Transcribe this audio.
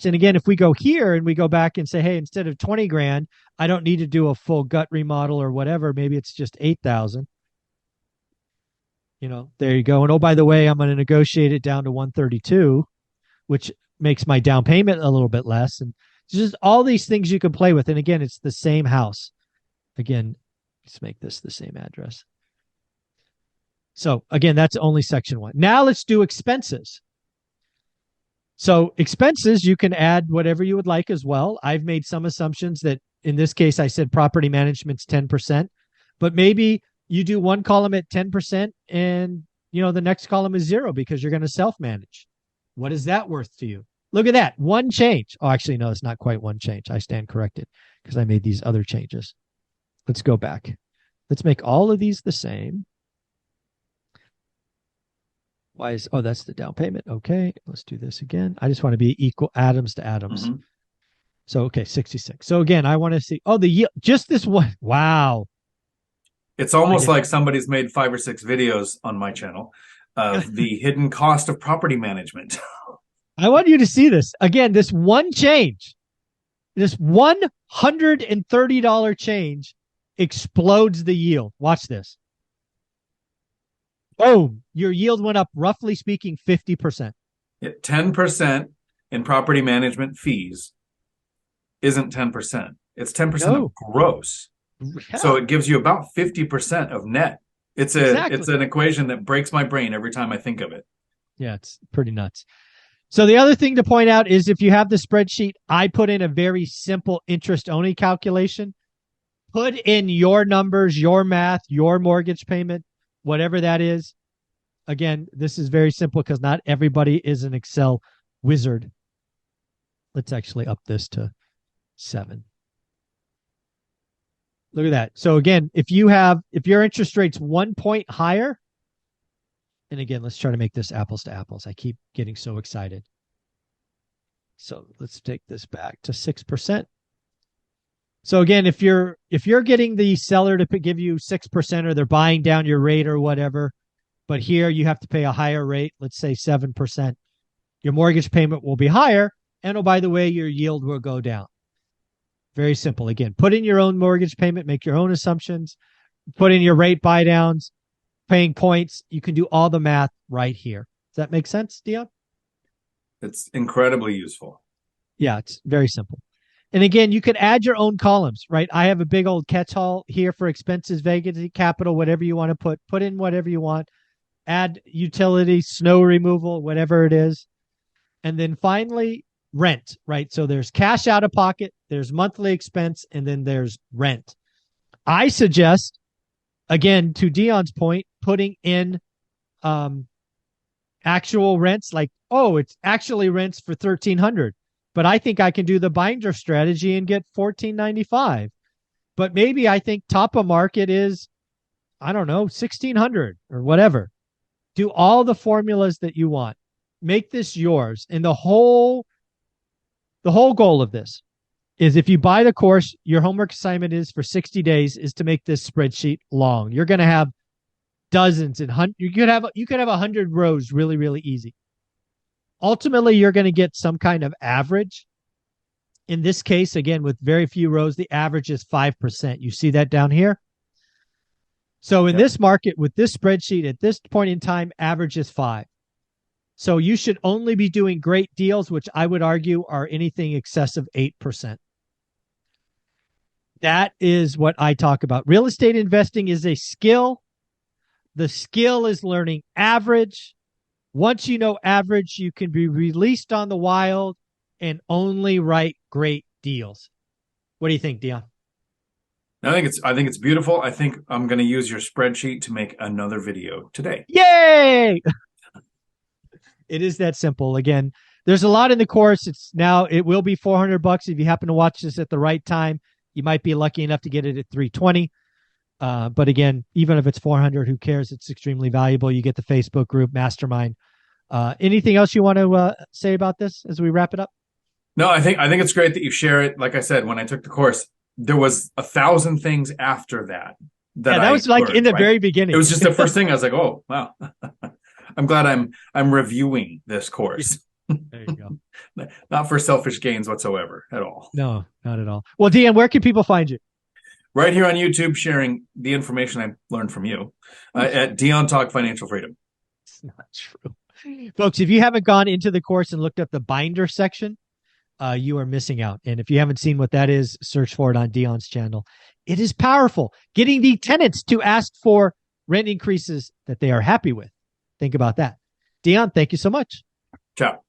And again, if we go here and we go back and say, hey, instead of 20 grand, I don't need to do a full gut remodel or whatever. Maybe it's just 8,000. There you go. And oh, by the way, I'm going to negotiate it down to 132, which makes my down payment a little bit less. And just all these things you can play with. And again, it's the same house. Again, let's make this the same address. So again, that's only section 1. Now let's do expenses. So expenses, you can add whatever you would like as well. I've made some assumptions that in this case, I said property management's 10%, but maybe you do one column at 10% and the next column is 0 because you're going to self-manage. What is that worth to you? Look at that. One change. Oh, actually, no, it's not quite one change. I stand corrected because I made these other changes. Let's go back. Let's make all of these the same. That's the down payment. Okay, let's do this again. I just want to be equal atoms to atoms. Mm-hmm. So, okay, 66. So again, I want to see, the yield, just this one. Wow. It's almost like somebody's made 5 or 6 videos on my channel of the hidden cost of property management. I want you to see this. Again, this one change, this $130 change explodes the yield. Watch this. Boom. Your yield went up, roughly speaking, 50%. 10% in property management fees isn't 10%. It's 10% of gross. Yeah. So it gives you about 50% of net. It's an equation that breaks my brain every time I think of it. Yeah, it's pretty nuts. So the other thing to point out is if you have the spreadsheet, I put in a very simple interest-only calculation. Put in your numbers, your math, your mortgage payment, whatever that is. Again, this is very simple because not everybody is an Excel wizard. Let's actually up this to 7. Look at that. So again, if your interest rate's 1 point higher, and again, let's try to make this apples to apples. I keep getting so excited. So let's take this back to 6%. So again, if you're getting the seller to give you 6% or they're buying down your rate or whatever, but here you have to pay a higher rate, let's say 7%, your mortgage payment will be higher. And oh, by the way, your yield will go down. Very simple. Again, put in your own mortgage payment, make your own assumptions, put in your rate buy downs, paying points. You can do all the math right here. Does that make sense, Dion? It's incredibly useful. Yeah, it's very simple. And again, you can add your own columns, right? I have a big old catch-all here for expenses, vacancy, capital, whatever you want to put in whatever you want. Add utilities, snow removal, whatever it is. And then finally, rent, right? So there's cash out of pocket, there's monthly expense, and then there's rent. I suggest, again, to Dion's point, putting in actual rents, like, it's actually rents for $1,300. But I think I can do the binder strategy and get $1,495. But maybe I think top of market is, I don't know, $1,600 or whatever. Do all the formulas that you want. Make this yours. And the whole goal of this is if you buy the course, your homework assignment is for 60 days is to make this spreadsheet long. You're going to have dozens and hundreds. You could have 100 rows really, really easy. Ultimately, you're going to get some kind of average. In this case, again, with very few rows, the average is 5%. You see that down here? So in this market, with this spreadsheet, at this point in time, average is 5. So you should only be doing great deals, which I would argue are anything excess of 8%. That is what I talk about. Real estate investing is a skill. The skill is learning average. Once you know average, you can be released on the wild and only write great deals. What do you think, Dion? I think it's beautiful. I think I'm going to use your spreadsheet to make another video today. Yay! It is that simple. Again, there's a lot in the course. It will be $400 if you happen to watch this at the right time. You might be lucky enough to get it at $320. But again, even if it's $400, who cares? It's extremely valuable. You get the Facebook group, Mastermind. Anything else you want to say about this as we wrap it up? No, I think it's great that you share it. Like I said, when I took the course, there was 1,000 things after that. That was like in the very beginning. It was just the first thing. I was like, oh, wow. I'm glad I'm reviewing this course. There you go. Not for selfish gains whatsoever at all. No, not at all. Well, Dion, where can people find you? Right here on YouTube, sharing the information I learned from you at Dion Talk Financial Freedom. It's not true. Folks, if you haven't gone into the course and looked up the binder section, you are missing out. And if you haven't seen what that is, search for it on Dion's channel. It is powerful. Getting the tenants to ask for rent increases that they are happy with. Think about that. Dion, thank you so much. Ciao.